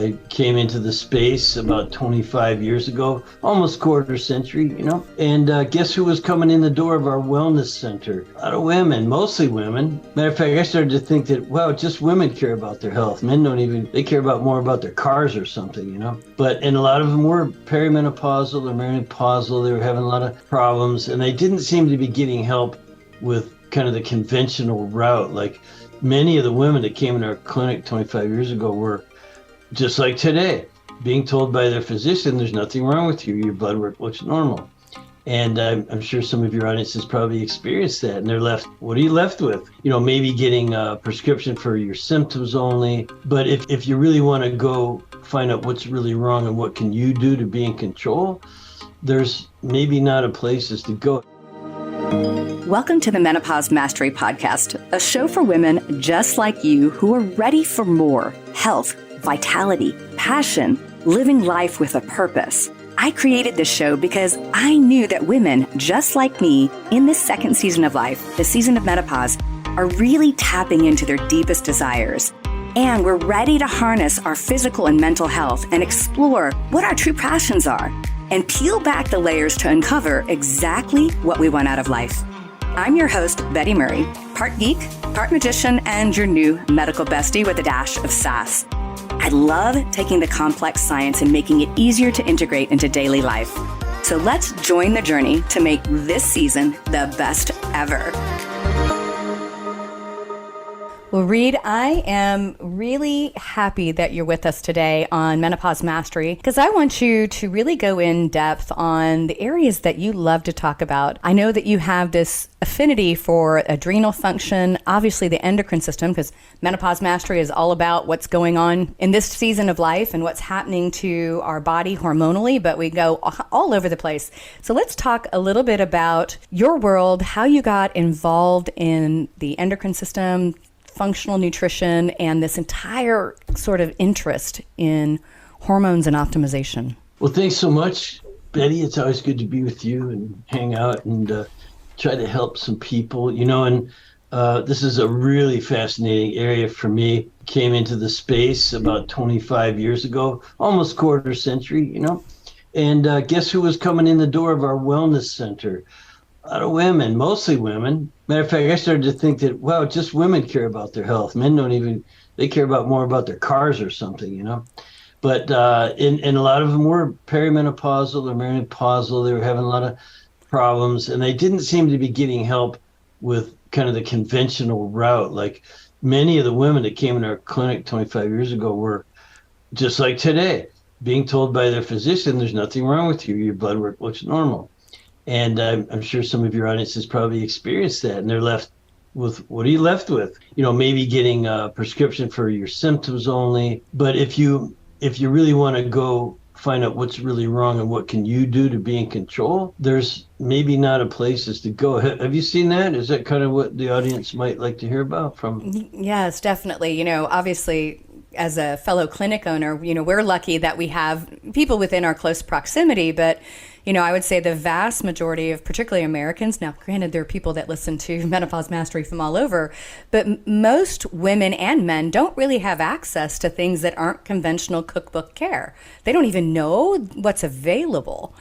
I came into the space about 25 years ago, almost quarter century, and guess who was coming in the door of our wellness center? A lot of women, mostly women. Matter of fact, I started to think that, wow, just women care about their health. Men don't even, they care about more about their cars or something, and a lot of them were perimenopausal or menopausal. They were having a lot of problems, and they didn't seem to be getting help with kind of the conventional route. Like many of the women that came in our clinic 25 years ago were just like today, being told by their physician, there's nothing wrong with you. Your blood work looks normal. And I'm sure some of your audience has probably experienced that. And they're left, what are you left with? Maybe getting a prescription for your symptoms only. But if you really want to go find out what's really wrong and what can you do to be in control, there's maybe not a places to go. Welcome to the Menopause Mastery podcast, a show for women just like you who are ready for more health, vitality, passion, living life with a purpose. I created this show because I knew that women just like me in this second season of life, the season of menopause, are really tapping into their deepest desires. And we're ready to harness our physical and mental health and explore what our true passions are and peel back the layers to uncover exactly what we want out of life. I'm your host, Betty Murray, part geek, part magician, and your new medical bestie with a dash of sass. I love taking the complex science and making it easier to integrate into daily life. So let's join the journey to make this season the best ever. Well, Reed, I am really happy that you're with us today on Menopause Mastery because I want you to really go in depth on the areas that you love to talk about. I know that you have this affinity for adrenal function, obviously the endocrine system, because Menopause Mastery is all about what's going on in this season of life and what's happening to our body hormonally, but we go all over the place. So let's talk a little bit about your world, how you got involved in the endocrine system, functional nutrition, and this entire sort of interest in hormones and optimization. Well, thanks so much, Betty. It's always good to be with you and hang out and try to help some people, and this is a really fascinating area for me. Came into the space about 25 years ago, almost quarter century, and guess who was coming in the door of our wellness center? A lot of women, mostly women. Matter of fact, I started to think that, wow, just women care about their health. Men don't even, they care about more about their cars or something, But and a lot of them were perimenopausal or menopausal. They were having a lot of problems, and they didn't seem to be getting help with kind of the conventional route. Like many of the women that came in our clinic 25 years ago were just like today, being told by their physician, there's nothing wrong with you. Your blood work looks normal. And I'm sure some of your audience has probably experienced that, and they're left with, what are you left with? Maybe getting a prescription for your symptoms only. But if you really want to go find out what's really wrong and what can you do to be in control, there's maybe not a places to go. Have you seen that? Is that kind of what the audience might like to hear about from? Yes, definitely. Obviously, as a fellow clinic owner, we're lucky that we have people within our close proximity, but I would say the vast majority of particularly Americans, now granted there are people that listen to Menopause Mastery from all over, but most women and men don't really have access to things that aren't conventional cookbook care. They don't even know what's available.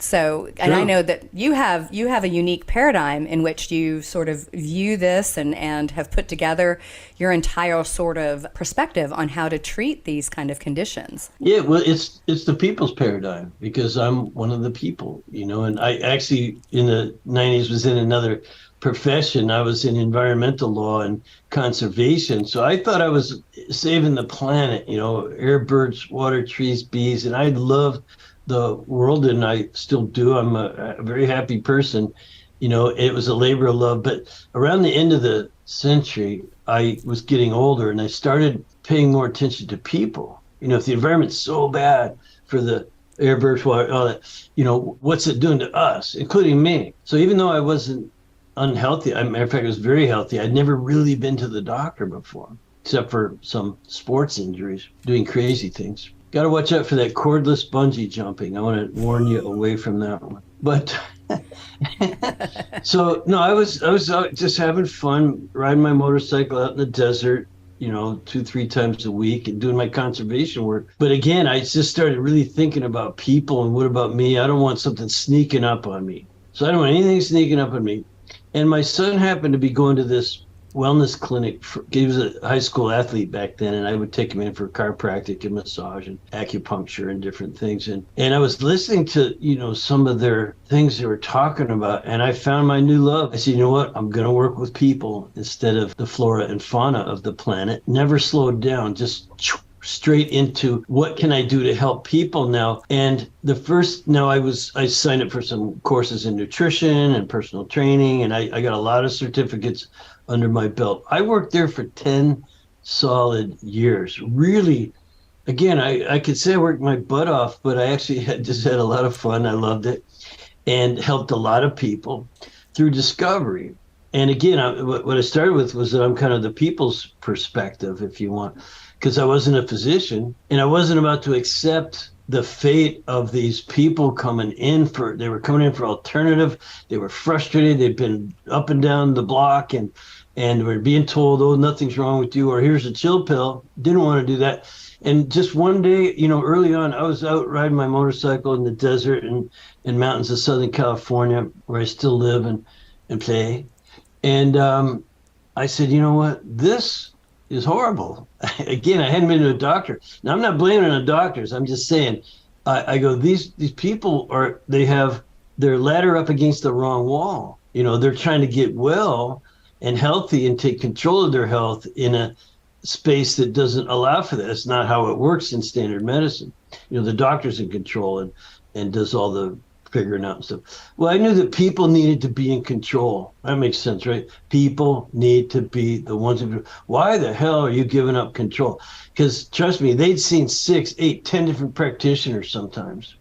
So, and True. I know that you have a unique paradigm in which you sort of view this and have put together your entire sort of perspective on how to treat these kind of conditions. Yeah, well, it's the people's paradigm because I'm one of the people, and I actually in the 90s was in another profession. I was in environmental law and conservation. So I thought I was saving the planet, air, birds, water, trees, bees, and I loved the world, and I still do. I'm a very happy person. It was a labor of love. But around the end of the century, I was getting older, and I started paying more attention to people. If the environment's so bad for the air, birds, water, all that, what's it doing to us, including me? So even though I wasn't unhealthy, as a matter of fact, I was very healthy, I'd never really been to the doctor before, except for some sports injuries, doing crazy things. Got to watch out for that cordless bungee jumping. I want to warn you away from that one. But so no, I was just having fun riding my motorcycle out in the desert, 2, 3 times a week and doing my conservation work. But again, I just started really thinking about people and what about me? I don't want something sneaking up on me. So I don't want anything sneaking up on me. And my son happened to be going to this wellness clinic. He was a high school athlete back then, and I would take him in for chiropractic and massage and acupuncture and different things. And I was listening to, some of their things they were talking about, and I found my new love. I said, you know what? I'm going to work with people instead of the flora and fauna of the planet. Never slowed down, just straight into what can I do to help people now. And I signed up for some courses in nutrition and personal training, and I got a lot of certificates under my belt. I worked there for 10 solid years. Really, again, I could say I worked my butt off, but I actually had a lot of fun. I loved it and helped a lot of people through discovery. And again, what I started with was that I'm kind of the people's perspective, if you want, because I wasn't a physician and I wasn't about to accept the fate of these people they were coming in for alternative. They were frustrated. They'd been up and down the block and were being told, oh, nothing's wrong with you, or here's a chill pill. Didn't want to do that. And just one day, early on, I was out riding my motorcycle in the desert and mountains of Southern California, where I still live and play. And I said, you know what? This is horrible. Again, I hadn't been to a doctor. Now, I'm not blaming the doctors. I'm just saying, I go, these people they have their ladder up against the wrong wall. They're trying to get well and healthy and take control of their health in a space that doesn't allow for that. It's not how it works in standard medicine. The doctor's in control and does all the figuring out and stuff. Well, I knew that people needed to be in control. That makes sense, right? People need to be the ones who. Why the hell are you giving up control? Because trust me, they'd seen 6, 8, 10 different practitioners sometimes.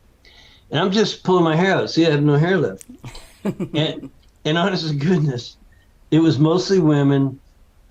And I'm just pulling my hair out. See, I have no hair left. and honest to goodness, it was mostly women.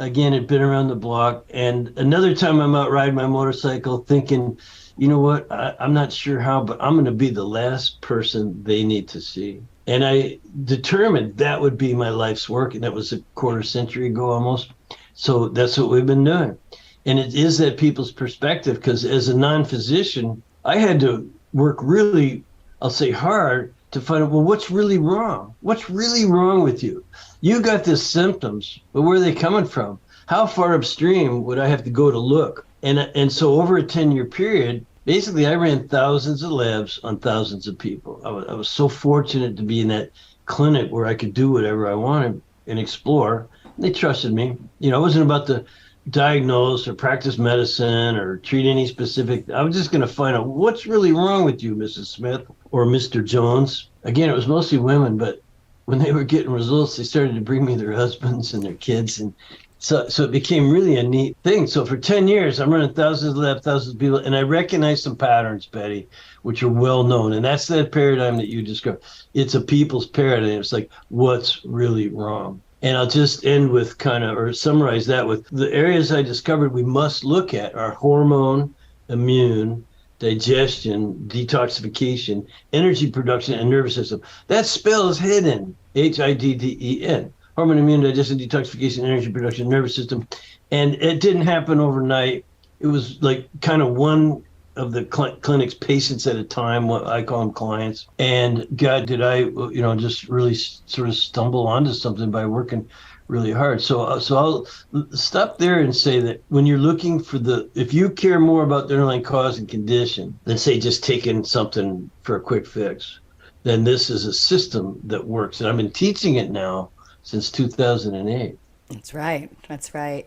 Again, it'd been around the block. And another time I'm out riding my motorcycle thinking, you know what, I'm not sure how, but I'm going to be the last person they need to see. And I determined that would be my life's work. And that was a quarter century ago almost. So that's what we've been doing. And it is that people's perspective, because as a non-physician, I had to work really, I'll say hard, to find out, well, what's really wrong? What's really wrong with you? You got these symptoms, but where are they coming from? How far upstream would I have to go to look? And so over a 10-year period, basically I ran thousands of labs on thousands of people. I was so fortunate to be in that clinic where I could do whatever I wanted and explore. And they trusted me. I wasn't about to diagnose or practice medicine or treat any specific. I was just going to find out what's really wrong with you, Mrs. Smith or Mr. Jones. Again, it was mostly women, but when they were getting results, they started to bring me their husbands and their kids. And so it became really a neat thing. So for 10 years, I'm running thousands of labs, thousands of people, and I recognize some patterns, Betty, which are well known. And that's that paradigm that you described. It's a people's paradigm. It's like, what's really wrong? And I'll just end with or summarize that with the areas I discovered we must look at are hormone, immune, digestion, detoxification, energy production, and nervous system. That spell is hidden, HIDDEN. Hormone, immune, digestion, detoxification, energy production, nervous system. And it didn't happen overnight. It was like kind of one of the clinic's patients at a time, what I call them clients. And God, did I, just really sort of stumble onto something by working really hard. So I'll stop there and say that when you're looking for if you care more about the underlying cause and condition than say just taking something for a quick fix, then this is a system that works. And I've been teaching it now since 2008. That's right. That's right.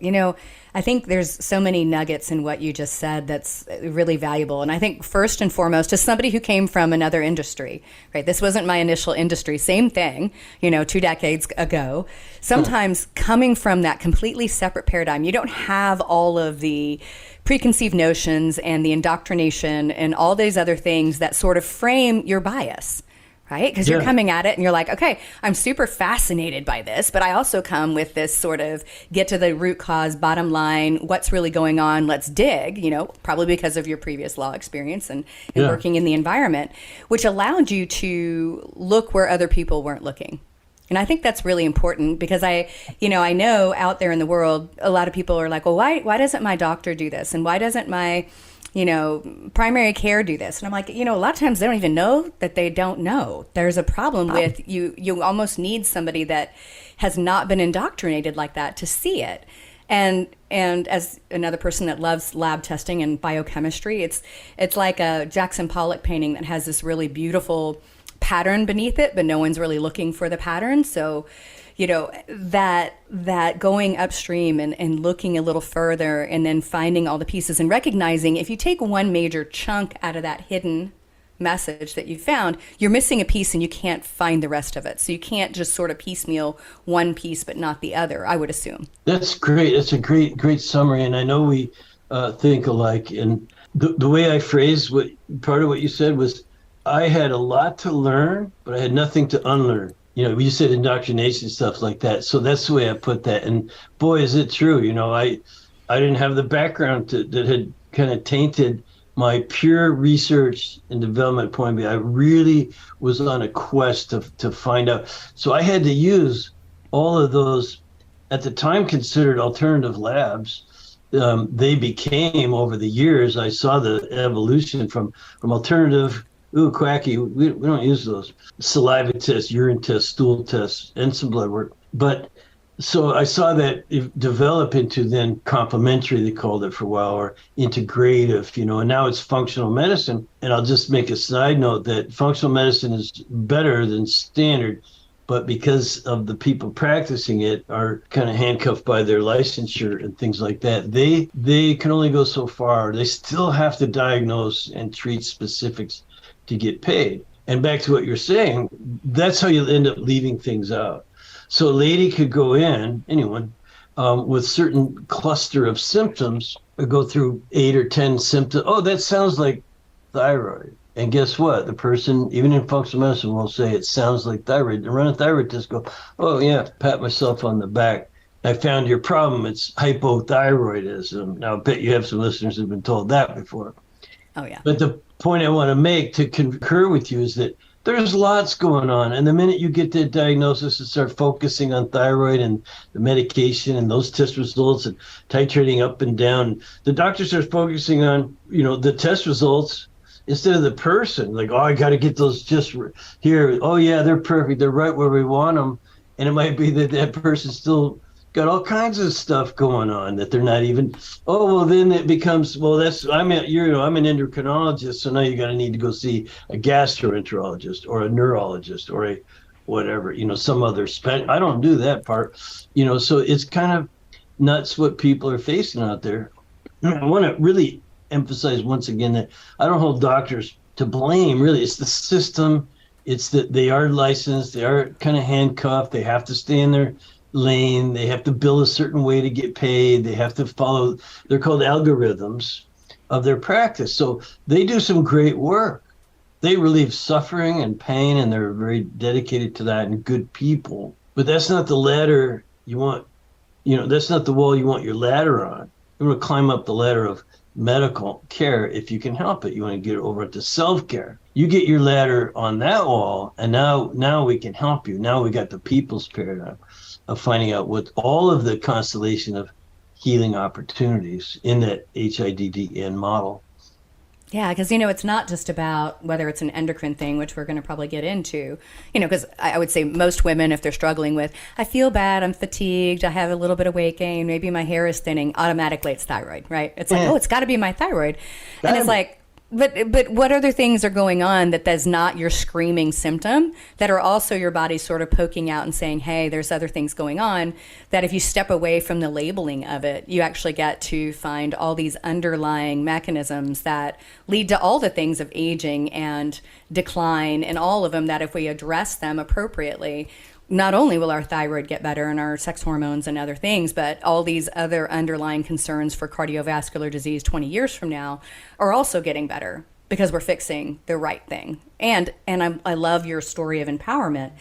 I think there's so many nuggets in what you just said that's really valuable. And I think first and foremost, as somebody who came from another industry, right? This wasn't my initial industry. Same thing, 2 decades ago. Sometimes coming from that completely separate paradigm, you don't have all of the preconceived notions and the indoctrination and all these other things that sort of frame your bias. Right? Because you're coming at it and you're like, okay, I'm super fascinated by this, but I also come with this sort of get to the root cause, bottom line, what's really going on, let's dig, probably because of your previous law experience and working in the environment, which allowed you to look where other people weren't looking. And I think that's really important because I know out there in the world, a lot of people are like, well, why doesn't my doctor do this? And why doesn't my, primary care do this? And I'm like, a lot of times they don't even know that they don't know. There's a problem with you almost need somebody that has not been indoctrinated like that to see it. And as another person that loves lab testing and biochemistry, it's like a Jackson Pollock painting that has this really beautiful pattern beneath it, but no one's really looking for the pattern. So, that going upstream and looking a little further and then finding all the pieces and recognizing if you take one major chunk out of that hidden message that you found, you're missing a piece and you can't find the rest of it. So you can't just sort of piecemeal one piece but not the other, I would assume. That's great. That's a great summary. And I know we think alike. And the way I phrased part of what you said was, I had a lot to learn, but I had nothing to unlearn. You said indoctrination, stuff like that. So that's the way I put that. And boy, is it true. I didn't have the background that had kind of tainted my pure research and development point of view. I really was on a quest to find out. So I had to use all of those, at the time considered alternative labs. They became, over the years, I saw the evolution from alternative. Ooh, quacky. We don't use those. Saliva tests, urine tests, stool tests, and some blood work. But so I saw that develop into then complementary, they called it for a while, or integrative, and now it's functional medicine. And I'll just make a side note that functional medicine is better than standard, but because of the people practicing it are kind of handcuffed by their licensure and things like that, they can only go so far. They still have to diagnose and treat specifics to get paid. And back to what you're saying, that's how you end up leaving things out. So a lady could go in, anyone, with certain cluster of symptoms, or go through 8 or 10 symptoms. Oh, that sounds like thyroid. And guess what? The person, even in functional medicine, will say it sounds like thyroid. They run a thyroid test, go, oh yeah, pat myself on the back. I found your problem. It's hypothyroidism. Now, I bet you have some listeners who've been told that before. Oh, yeah. But the point I want to make to concur with you is that there's lots going on. And the minute you get the diagnosis and start focusing on thyroid and the medication and those test results and titrating up and down, the doctor starts focusing on, the test results instead of the person. Like, oh, I got to get those just here. Oh, yeah, they're perfect. They're right where we want them. And it might be that person still got all kinds of stuff going on that they're not even. Oh, well, then it becomes, well, I'm an endocrinologist, so now you're going to need to go see a gastroenterologist or a neurologist or a whatever, some other I don't do that part, so it's kind of nuts what people are facing out there. I want to really emphasize once again that I don't hold doctors to blame, really. It's the system. It's that they are licensed, they are kind of handcuffed, they have to stay in their lane, they have to bill a certain way to get paid, they have to follow, they're called algorithms of their practice. So they do some great work. They relieve suffering and pain, and they're very dedicated to that and good people. But that's not the ladder you want, that's not the wall you want your ladder on. You want to climb up the ladder of medical care if you can help it. You want to get over into self-care. You get your ladder on that wall, and now we can help you. Now we got the people's paradigm of finding out what all of the constellation of healing opportunities in that HIDDN model. Yeah, because, it's not just about whether it's an endocrine thing, which we're going to probably get into, because I would say most women, if they're struggling with, I feel bad, I'm fatigued, I have a little bit of weight gain, maybe my hair is thinning, automatically it's thyroid, right? It's like, oh, it's got to be my thyroid. And it's like, but what other things are going on that's not your screaming symptom, that are also your body sort of poking out and saying, hey, there's other things going on, that if you step away from the labeling of it, you actually get to find all these underlying mechanisms that lead to all the things of aging and decline, and all of them that if we address them appropriately, not only will our thyroid get better and our sex hormones and other things, but all these other underlying concerns for cardiovascular disease 20 years from now are also getting better because we're fixing the right thing. And I love your story of empowerment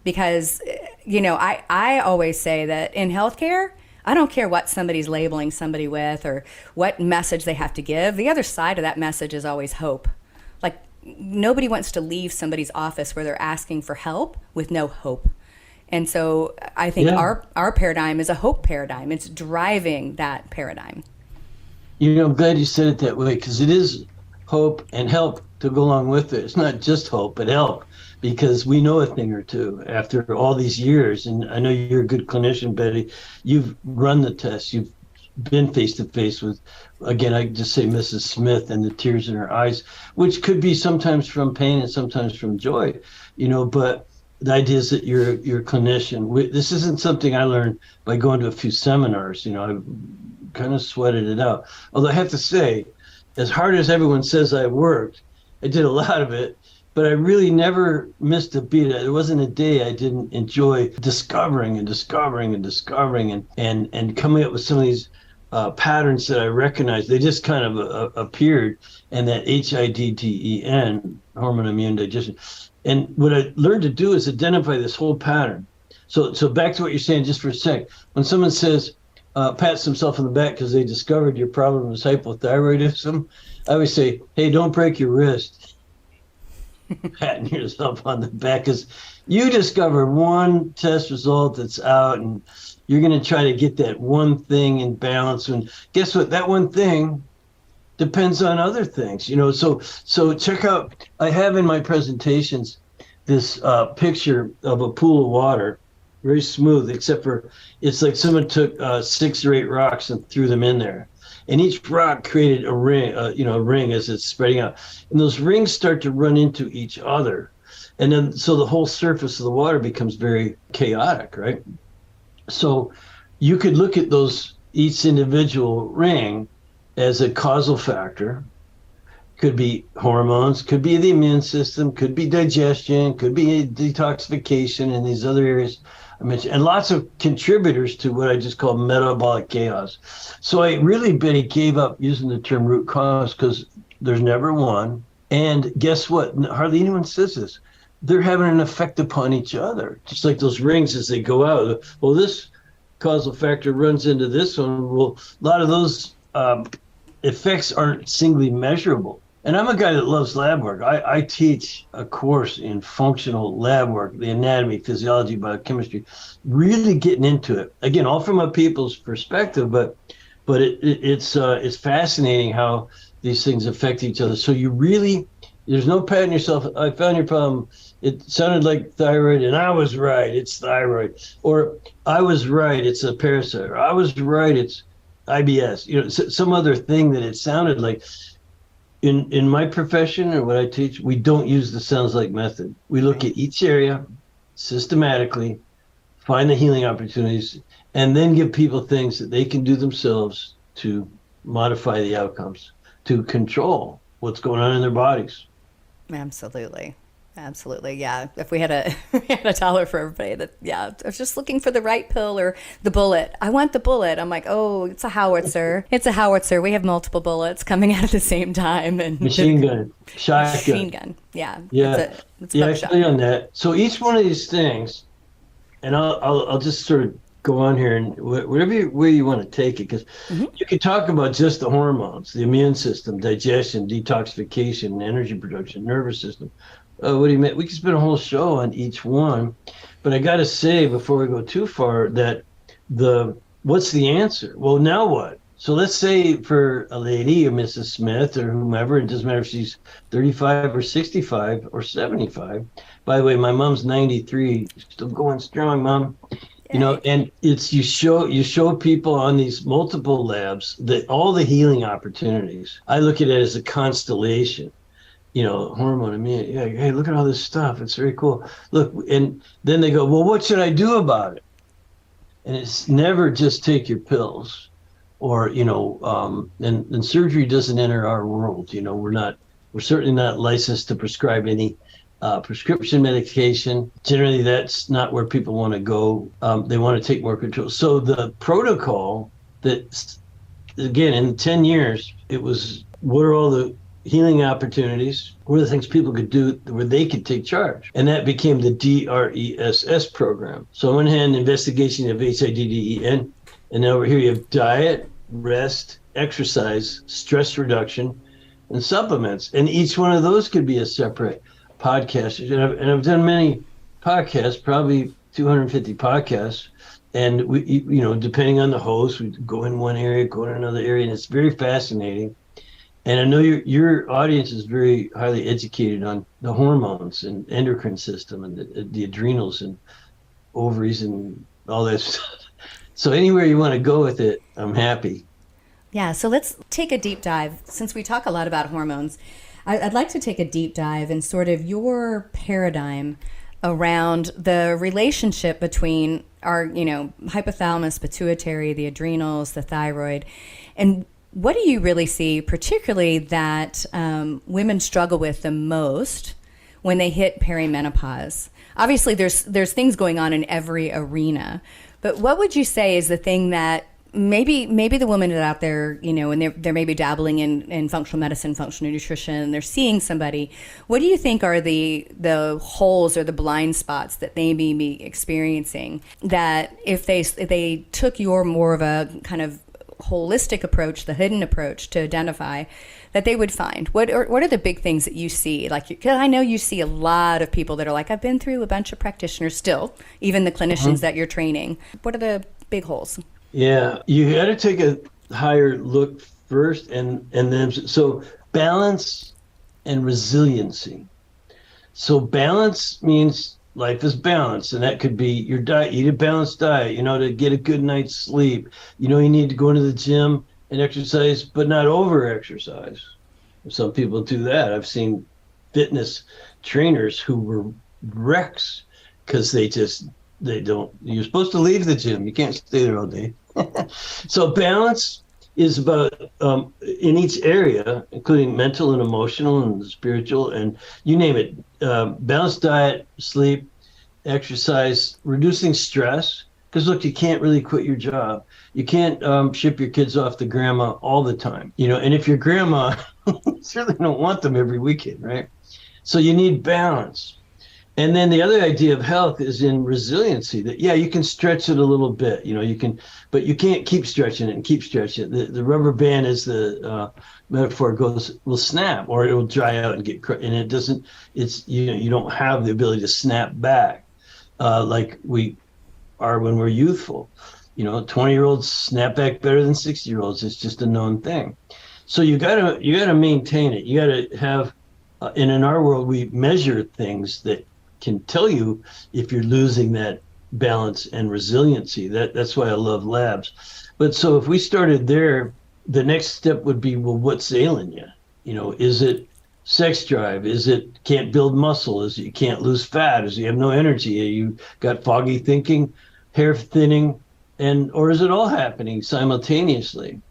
because, I always say that in healthcare, I don't care what somebody's labeling somebody with or what message they have to give. The other side of that message is always hope. Like, nobody wants to leave somebody's office where they're asking for help with no hope. And so I think our paradigm is a hope paradigm. It's driving that paradigm. I'm glad you said it that way, because it is hope and help to go along with it. It's not just hope, but help, because we know a thing or two after all these years. And I know you're a good clinician, Betty. You've run the tests. You've been face to face with, again, I just say Mrs. Smith and the tears in her eyes, which could be sometimes from pain and sometimes from joy, but the idea is that you're a clinician. This isn't something I learned by going to a few seminars. I kind of sweated it out. Although I have to say, as hard as everyone says I worked, I did a lot of it, but I really never missed a beat. There wasn't a day I didn't enjoy discovering and coming up with some of these patterns that I recognized. They just kind of appeared, and that HIDDEN, hormone immune digestion. And what I learned to do is identify this whole pattern. So back to what you're saying just for a sec. When someone says, pats themselves on the back because they discovered your problem was hypothyroidism, I always say, hey, don't break your wrist. Patting yourself on the back, because you discover one test result that's out, and you're going to try to get that one thing in balance. And guess what? That one thing depends on other things, So check out, I have in my presentations this picture of a pool of water, very smooth, except for it's like someone took 6 or 8 rocks and threw them in there. And each rock created a ring, a ring as it's spreading out. And those rings start to run into each other. And then, so the whole surface of the water becomes very chaotic, right? So you could look at each individual ring as a causal factor. Could be hormones, could be the immune system, could be digestion, could be detoxification, and these other areas I mentioned, and lots of contributors to what I just call metabolic chaos. So I really, Betty, gave up using the term root cause, because there's never one. And guess what? Hardly anyone says this. They're having an effect upon each other, just like those rings as they go out. Well, this causal factor runs into this one. Well, a lot of those effects aren't singly measurable. And I'm a guy that loves lab work. I teach a course in functional lab work, the anatomy, physiology, biochemistry, really getting into it. Again, all from a people's perspective, but it's fascinating how these things affect each other. So there's no patting yourself. I found your problem. It sounded like thyroid, and I was right, it's thyroid. Or I was right, it's a parasite. Or I was right, it's IBS. Some other thing that it sounded like. In my profession or what I teach, we don't use the sounds like method. We look at each area systematically, find the healing opportunities, and then give people things that they can do themselves to modify the outcomes, to control what's going on in their bodies. Absolutely. Yeah. If we had a dollar for everybody I was just looking for the right pill or the bullet. I want the bullet. I'm like, oh, it's a howitzer. It's a howitzer. We have multiple bullets coming out at the same time. And machine gun, shotgun. Machine gun. Yeah. Yeah. It's a actually on that. So each one of these things, and I'll just sort of go on here and whatever way you want to take it, because you can talk about just the hormones, the immune system, digestion, detoxification, energy production, nervous system. What do you mean? We could spend a whole show on each one, but I got to say before we go too far that what's the answer? Well, now what? So let's say for a lady or Mrs. Smith or whomever, it doesn't matter if she's 35 or 65 or 75. By the way, my mom's 93, still going strong, Mom. And it's you show people on these multiple labs that all the healing opportunities. I look at it as a constellation. Hormone immune. Yeah, hey, look at all this stuff. It's very cool. Look, and then they go, well, what should I do about it? And it's never just take your pills, or and surgery doesn't enter our world. We're certainly not licensed to prescribe any prescription medication. Generally, that's not where people want to go. They want to take more control. So the protocol that, again, in 10 years, it was what are all the healing opportunities, what are the things people could do where they could take charge? And that became the DRESS program. So on one hand, investigation of HIDDEN, and over here you have diet, rest, exercise, stress reduction, and supplements. And each one of those could be a separate podcast. And I've done many podcasts, probably 250 podcasts. And depending on the host, we go in one area, go in another area, and it's very fascinating. And I know your audience is very highly educated on the hormones and endocrine system and the adrenals and ovaries and all that stuff. So anywhere you want to go with it, I'm happy. Yeah, so let's take a deep dive. Since we talk a lot about hormones, I'd like to take a deep dive in sort of your paradigm around the relationship between our, hypothalamus, pituitary, the adrenals, the thyroid, and what do you really see, particularly that women struggle with the most when they hit perimenopause? Obviously, there's things going on in every arena, but what would you say is the thing that maybe the women that are out there, and they're maybe dabbling in functional medicine, functional nutrition, they're seeing somebody. What do you think are the holes or the blind spots that they may be experiencing that if they took your more of a kind of holistic approach, the hidden approach to identify, that they would find? What are the big things that you see? Like, because I know you see a lot of people that are like, I've been through a bunch of practitioners still, even the clinicians that you're training. What are the big holes? Yeah, you got to take a higher look first, and then so balance and resiliency. So balance means life is balanced, and that could be your diet. Eat a balanced diet, to get a good night's sleep. You need to go into the gym and exercise, but not over exercise. Some people do that. I've seen fitness trainers who were wrecks because they don't. You're supposed to leave the gym. You can't stay there all day. So balance is about in each area, including mental and emotional and spiritual, and you name it. Balanced diet, sleep, exercise, reducing stress. Because look, you can't really quit your job. You can't ship your kids off to grandma all the time. And if your grandma, you certainly don't want them every weekend, right? So you need balance. And then the other idea of health is in resiliency, that, you can stretch it a little bit, but you can't keep stretching it and keep stretching it. The rubber band, as the metaphor goes, will snap, or it will dry out and and it doesn't, you don't have the ability to snap back like we are when we're youthful. 20-year-olds snap back better than 60-year-olds. It's just a known thing. So you gotta maintain it. You gotta have, and in our world, we measure things that can tell you if you're losing that balance and resiliency. That's why I love labs. But so if we started there, the next step would be, well, what's ailing you? Is it sex drive? Is it can't build muscle? Is it you can't lose fat? Is it you have no energy? You got foggy thinking, hair thinning, or is it all happening simultaneously?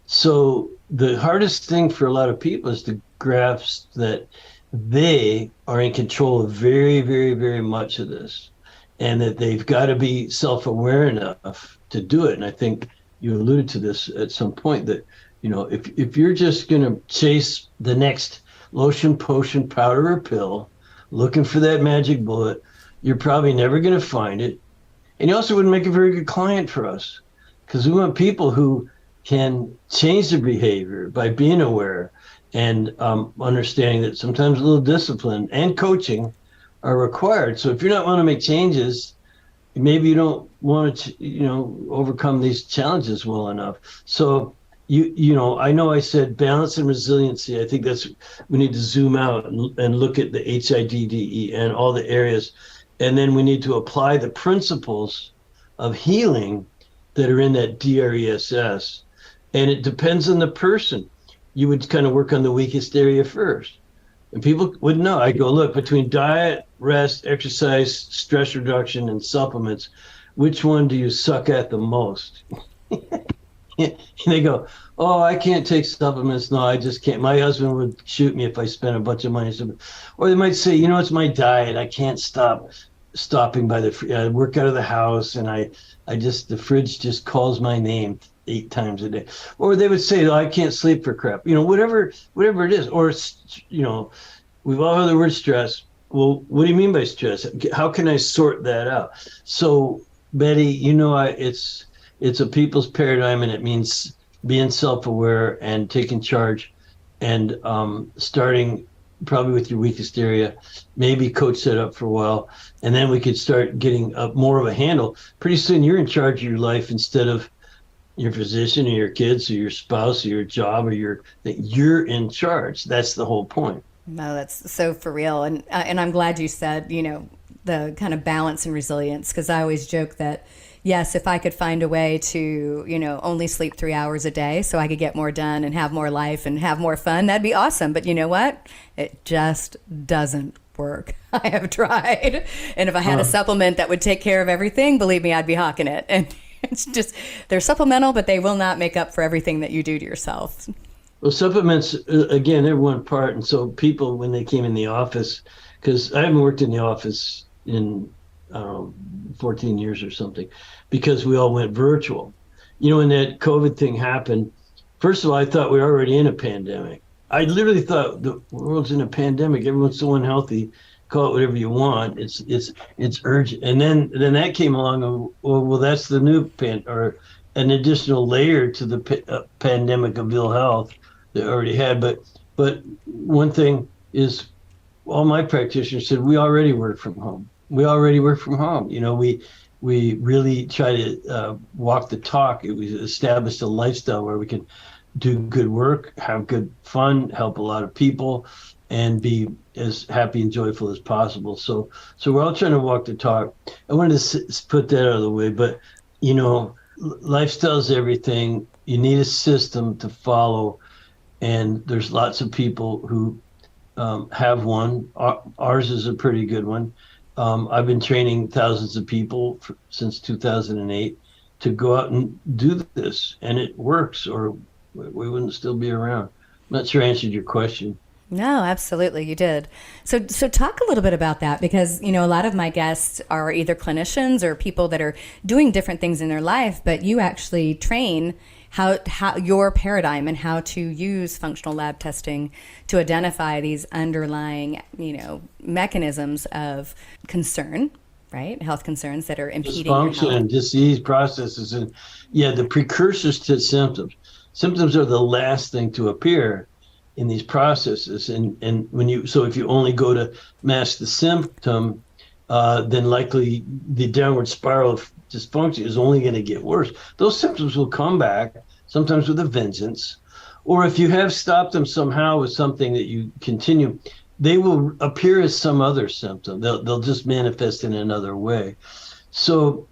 So the hardest thing for a lot of people is to grasp that they are in control of very, very, very much of this, and that they've got to be self-aware enough to do it. And I think you alluded to this at some point, that, if you're just going to chase the next lotion, potion, powder, or pill, looking for that magic bullet, you're probably never going to find it. And you also wouldn't make a very good client for us, because we want people who can change their behavior by being aware and understanding that sometimes a little discipline and coaching are required. So if you're not want to make changes, maybe you don't want to, overcome these challenges well enough. So I know I said balance and resiliency. I think we need to zoom out and look at the HIDDE and all the areas. And then we need to apply the principles of healing that are in that DRESS. And it depends on the person. You would kind of work on the weakest area first. And people would know. I go, look, between diet, rest, exercise, stress reduction, and supplements, which one do you suck at the most? And they go, oh, I can't take supplements. No, I just can't. My husband would shoot me if I spent a bunch of money. Or they might say, it's my diet. I can't stopping by I work out of the house, and the fridge just calls my name 8 times a day. Or they would say, oh, I can't sleep for crap. Whatever it is. Or, we've all heard the word stress. Well, what do you mean by stress? How can I sort that out? So, Betty, it's a people's paradigm, and it means being self-aware and taking charge and starting probably with your weakest area, maybe coach that up for a while, and then we could start getting more of a handle. Pretty soon you're in charge of your life instead of your physician or your kids or your spouse or your job or you're in charge. That's the whole point. No, that's so for real. And I'm glad you said, the kind of balance and resilience, because I always joke that, yes, if I could find a way to, only sleep 3 hours a day so I could get more done and have more life and have more fun, that'd be awesome. But you know what? It just doesn't work. I have tried. And if I had a supplement that would take care of everything, believe me, I'd be hawking it. And it's just, they're supplemental, but they will not make up for everything that you do to yourself. Well, supplements, again, they're one part. And so people, when they came in the office, because I haven't worked in the office in, I don't know, 14 years or something, because we all went virtual. When that COVID thing happened, first of all, I thought we were already in a pandemic. I literally thought the world's in a pandemic. Everyone's so unhealthy. Call it whatever you want. It's urgent. And then that came along. And, well, that's the new or an additional layer to the pandemic of ill health they already had. But one thing is, all my practitioners said, we already work from home. We really try to walk the talk. We established a lifestyle where we can do good work, have good fun, help a lot of people, and be as happy and joyful as possible. So we're all trying to walk the talk. I wanted to put that out of the way, but lifestyle is everything. You need a system to follow, and there's lots of people who have one. Ours is a pretty good one. I've been training thousands of people since 2008 to go out and do this, and it works, or we wouldn't still be around. I'm not sure I answered your question. No, absolutely, you did. So talk a little bit about that, because a lot of my guests are either clinicians or people that are doing different things in their life, but you actually train how your paradigm and how to use functional lab testing to identify these underlying mechanisms of concern, right? Health concerns that are impeding your health. Dysfunction and disease processes, and the precursors to symptoms. Symptoms are the last thing to appear in these processes, and if you only go to mask the symptom, then likely the downward spiral of dysfunction is only going to get worse. Those symptoms will come back, sometimes with a vengeance, or if you have stopped them somehow with something that you continue, they will appear as some other symptom. They'll just manifest in another way. So,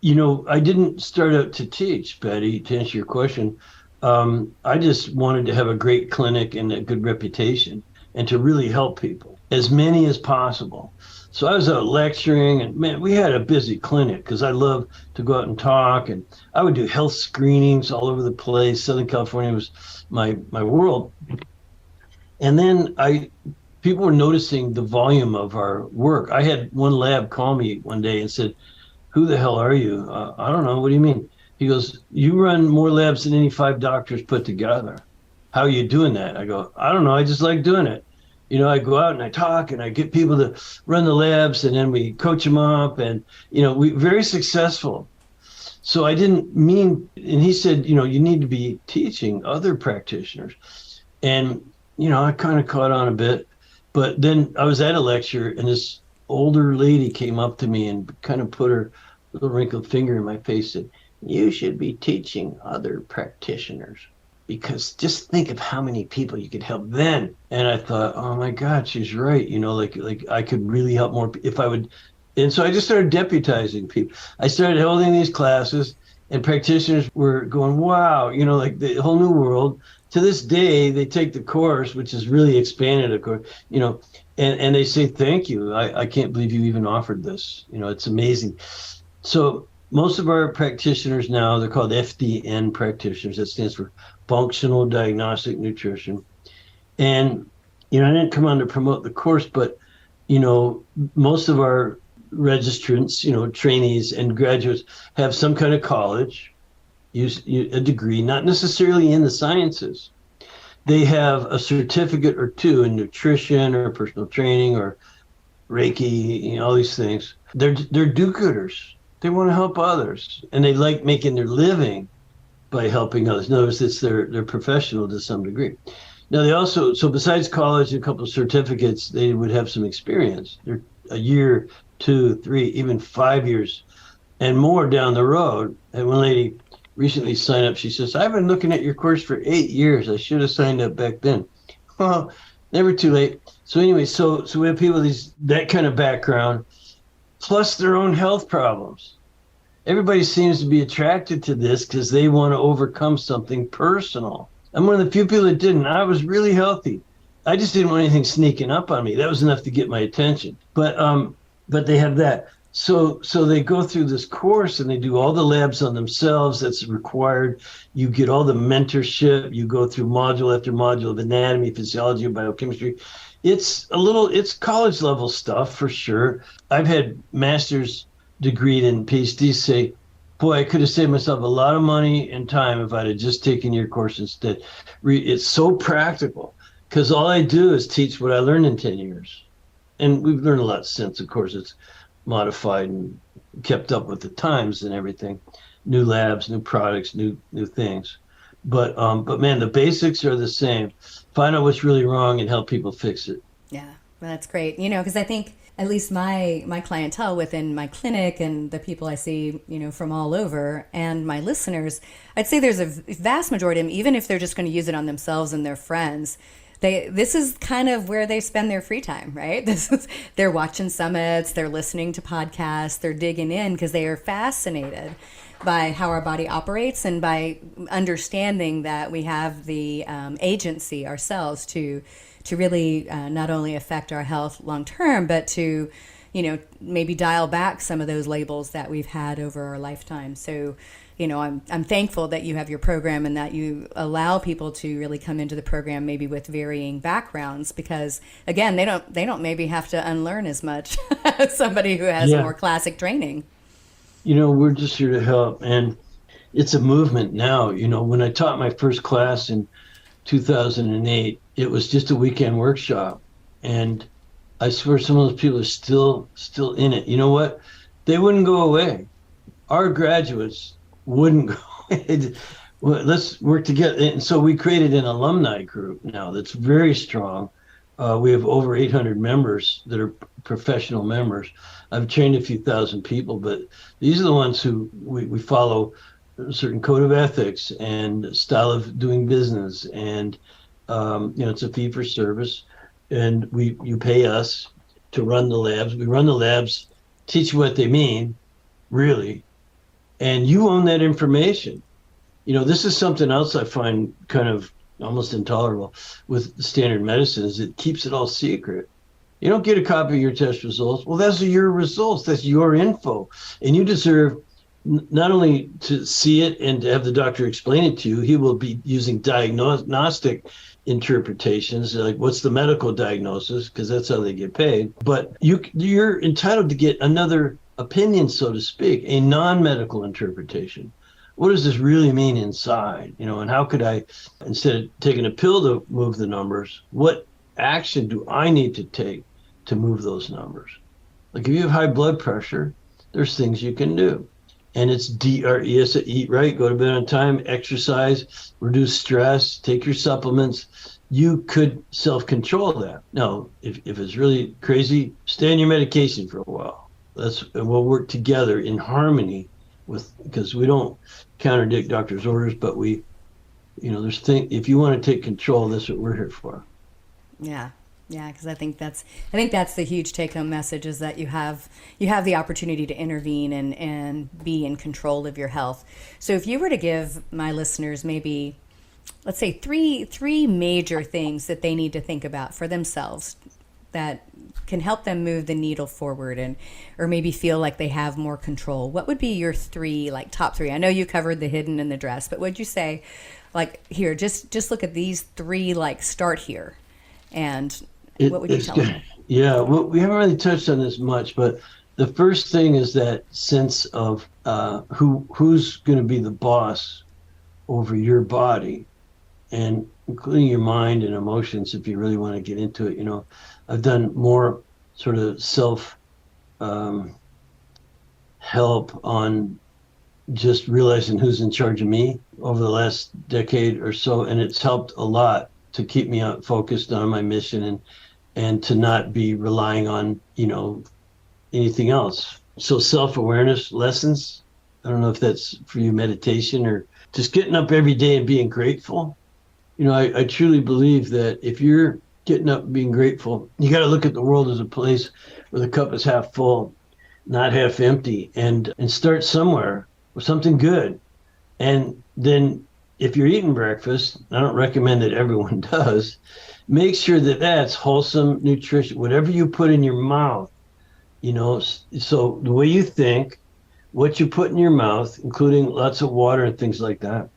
I didn't start out to teach, Betty, to answer your question. I just wanted to have a great clinic and a good reputation and to really help people, as many as possible. So I was out lecturing, and man, we had a busy clinic because I love to go out and talk, and I would do health screenings all over the place. Southern California was my world. And then people were noticing the volume of our work. I had one lab call me one day and said, "Who the hell are you?" "I don't know. What do you mean?" He goes, "You run more labs than any 5 doctors put together. How are you doing that?" I go, "I don't know. I just like doing it. I go out and I talk and I get people to run the labs, and then we coach them up, and, we very successful." So I didn't mean, and he said, "You need to be teaching other practitioners." And, I kind of caught on a bit, but then I was at a lecture, and this older lady came up to me and kind of put her little wrinkled finger in my face and said, "You should be teaching other practitioners, because just think of how many people you could help then." And I thought, oh my God, she's right. Like I could really help more if I would. And so I just started deputizing people. I started holding these classes, and practitioners were going, wow, like the whole new world. To this day, they take the course, which is really expanded, of course, and they say, "Thank you. I can't believe you even offered this. It's amazing." So most of our practitioners now, they're called FDN practitioners. That stands for Functional Diagnostic Nutrition. And, I didn't come on to promote the course, but, most of our registrants, trainees and graduates have some kind of college, use a degree, not necessarily in the sciences. They have a certificate or two in nutrition or personal training or Reiki, all these things. They're do-gooders. They want to help others, and they like making their living by helping others. In other words, it's their professional to some degree. Now they also, so besides college and a couple of certificates, they would have some experience. They're a year, 2, 3, even 5 years and more down the road. And one lady recently signed up. She says, "I've been looking at your course for 8 years. I should have signed up back then." Well, never too late. So anyway, so we have people with that kind of background, plus their own health problems. Everybody seems to be attracted to this because they want to overcome something personal. I'm one of the few people that didn't. I was really healthy. I just didn't want anything sneaking up on me. That was enough to get my attention. But they have that. So they go through this course and they do all the labs on themselves that's required. You get all the mentorship. You go through module after module of anatomy, physiology, biochemistry. It's college level stuff for sure. I've had master's degree and PhDs say, boy, I could have saved myself a lot of money and time if I'd have just taken your course instead. It's so practical because all I do is teach what I learned in 10 years. And we've learned a lot since, of course. It's modified and kept up with the times and everything. New labs, new products, new things. But man, the basics are the same. Find out what's really wrong and help people fix it. Yeah, well, that's great. Because I think at least my clientele within my clinic and the people I see, from all over and my listeners, I'd say there's a vast majority of them, even if they're just going to use it on themselves and their friends, this is kind of where they spend their free time, right? They're watching summits, they're listening to podcasts, they're digging in because they are fascinated by how our body operates and by understanding that we have the agency ourselves to really not only affect our health long term, but to, maybe dial back some of those labels that we've had over our lifetime. So, I'm thankful that you have your program and that you allow people to really come into the program maybe with varying backgrounds, because again, they don't maybe have to unlearn as much as somebody who has more classic training. We're just here to help, and it's a movement now. When I taught my first class in 2008, it was just a weekend workshop, and I swear some of those people are still in it. You know what? They wouldn't go away. Our graduates wouldn't go away. Well, let's work together. And so we created an alumni group now that's very strong. We have over 800 members that are professional members. I've trained a few thousand people, but these are the ones who we follow a certain code of ethics and style of doing business. And, it's a fee for service. And you pay us to run the labs. We run the labs, teach you what they mean, really. And you own that information. This is something else I find kind of almost intolerable with standard medicine, is it keeps it all secret. You don't get a copy of your test results. Well, those are your results. That's your info. And you deserve not only to see it and to have the doctor explain it to you. He will be using diagnostic interpretations, like what's the medical diagnosis, because that's how they get paid. But you're entitled to get another opinion, so to speak, a non-medical interpretation. What does this really mean inside? And how could I, instead of taking a pill to move the numbers, what action do I need to take to move those numbers? Like if you have high blood pressure, there's things you can do. And it's DRES, eat right, go to bed on time, exercise, reduce stress, take your supplements. You could self-control that. Now, if it's really crazy, stay on your medication for a while. We'll work together in harmony because we don't contradict doctor's orders, but if you want to take control, that's what we're here for. Yeah, because I think that's the huge take-home message, is that you have the opportunity to intervene and be in control of your health. So if you were to give my listeners maybe, let's say three major things that they need to think about for themselves that can help them move the needle forward or maybe feel like they have more control, what would be your top three? I know you covered the hidden and the dress, but would you say, here, just look at these three, start here, and what would you tell them? Yeah, well, we haven't really touched on this much, but the first thing is that sense of who's going to be the boss over your body, and including your mind and emotions, if you really want to get into it. I've done more sort of self help on just realizing who's in charge of me over the last decade or so, and it's helped a lot to keep me focused on my mission and to not be relying on, anything else. So self-awareness lessons, I don't know if that's for you, meditation or just getting up every day and being grateful. I truly believe that if you're getting up and being grateful, you got to look at the world as a place where the cup is half full, not half empty, and start somewhere with something good. And then if you're eating breakfast, I don't recommend that everyone does, make sure that that's wholesome nutrition, whatever you put in your mouth, so the way you think, what you put in your mouth, including lots of water and things like that.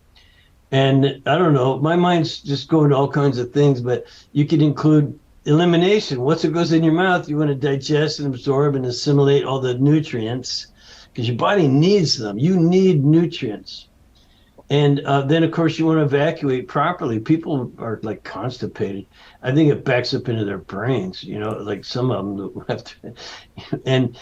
And I don't know, my mind's just going to all kinds of things, but you could include elimination. Once it goes in your mouth, you want to digest and absorb and assimilate all the nutrients because your body needs them. You need nutrients. And then, of course, you want to evacuate properly. People are like constipated. I think it backs up into their brains, like some of them have to. And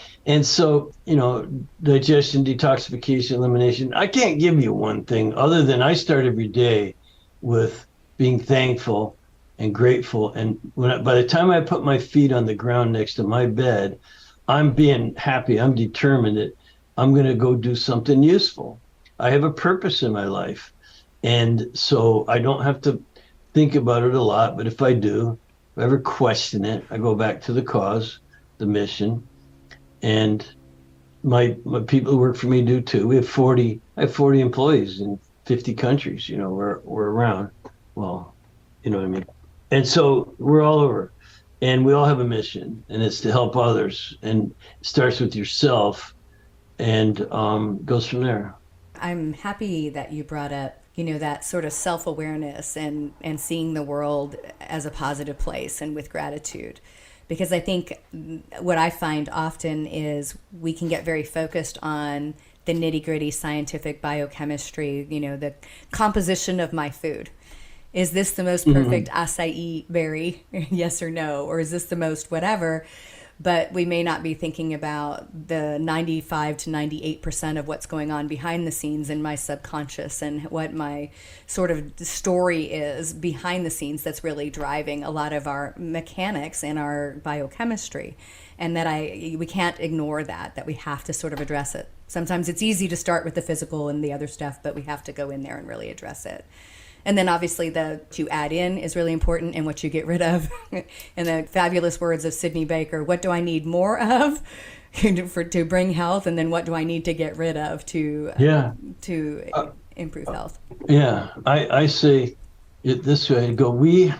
so, digestion, detoxification, elimination. I can't give you one thing other than I start every day with being thankful and grateful. And by the time I put my feet on the ground next to my bed, I'm being happy. I'm determined that I'm going to go do something useful. I have a purpose in my life. And so I don't have to think about it a lot. But if I do, if I ever question it, I go back to the cause, the mission. And my people who work for me do too. I have 40 employees in 50 countries, we're around. Well, you know what I mean? And so we're all over. And we all have a mission. And it's to help others. And it starts with yourself and goes from there. I'm happy that you brought up, that sort of self-awareness and seeing the world as a positive place and with gratitude. Because I think what I find often is we can get very focused on the nitty-gritty scientific biochemistry, the composition of my food. Is this the most perfect acai berry? Yes or no? Or is this the most whatever? But we may not be thinking about the 95 to 98% of what's going on behind the scenes in my subconscious and what my sort of story is behind the scenes that's really driving a lot of our mechanics and our biochemistry. And that we can't ignore that we have to sort of address it. Sometimes it's easy to start with the physical and the other stuff, but we have to go in there and really address it. And then obviously what you add in is really important and what you get rid of. And the fabulous words of Sidney Baker, what do I need more of to bring health? And then what do I need to get rid of to improve health? Yeah, I say it this way, we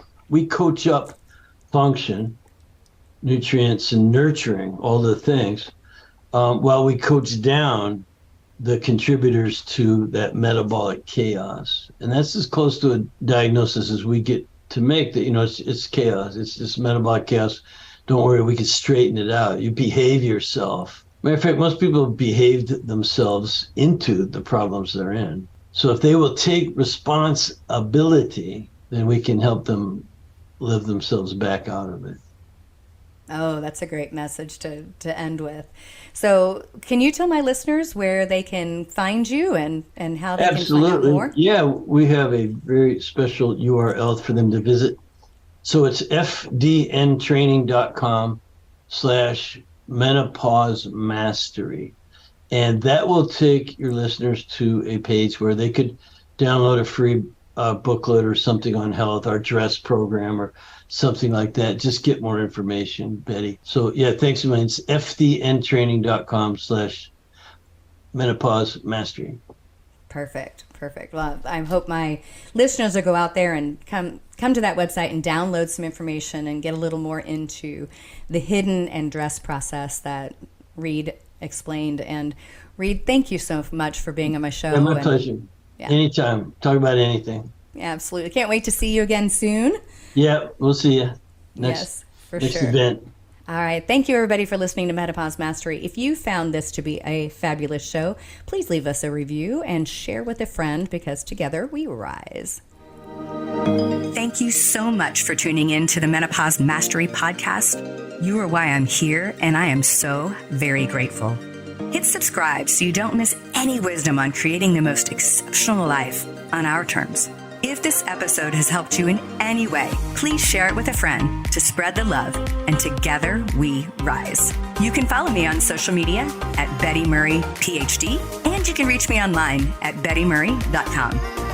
coach up function, nutrients and nurturing, all the things, while we coach down the contributors to that metabolic chaos. And that's as close to a diagnosis as we get to make that, it's chaos. It's just metabolic chaos. Don't worry, we can straighten it out. You behave yourself. Matter of fact, most people have behaved themselves into the problems they're in. So if they will take responsibility, then we can help them live themselves back out of it. Oh, that's a great message to end with. So can you tell my listeners where they can find you and how they can find out more? Yeah, we have a very special URL for them to visit. So it's fdntraining.com/menopause mastery. And that will take your listeners to a page where they could download a free booklet or something on health, our dress program or something like that. Just get more information, Betty. So yeah, thanks a million. It's fdntraining.com/menopause mastery. Perfect. Well, I hope my listeners will go out there and come to that website and download some information and get a little more into the hidden and dress process that Reed explained. And Reed, thank you so much for being on my show. Yeah, my pleasure. Yeah. Anytime. Talk about anything. Yeah, absolutely. Can't wait to see you again soon. Yeah, we'll see you next sure. Event. All right. Thank you, everybody, for listening to Menopause Mastery. If you found this to be a fabulous show, please leave us a review and share with a friend because together we rise. Thank you so much for tuning in to the Menopause Mastery podcast. You are why I'm here, and I am so very grateful. Hit subscribe so you don't miss any wisdom on creating the most exceptional life on our terms. If this episode has helped you in any way, please share it with a friend to spread the love, and together we rise. You can follow me on social media at Betty Murray, PhD, and you can reach me online at bettymurray.com.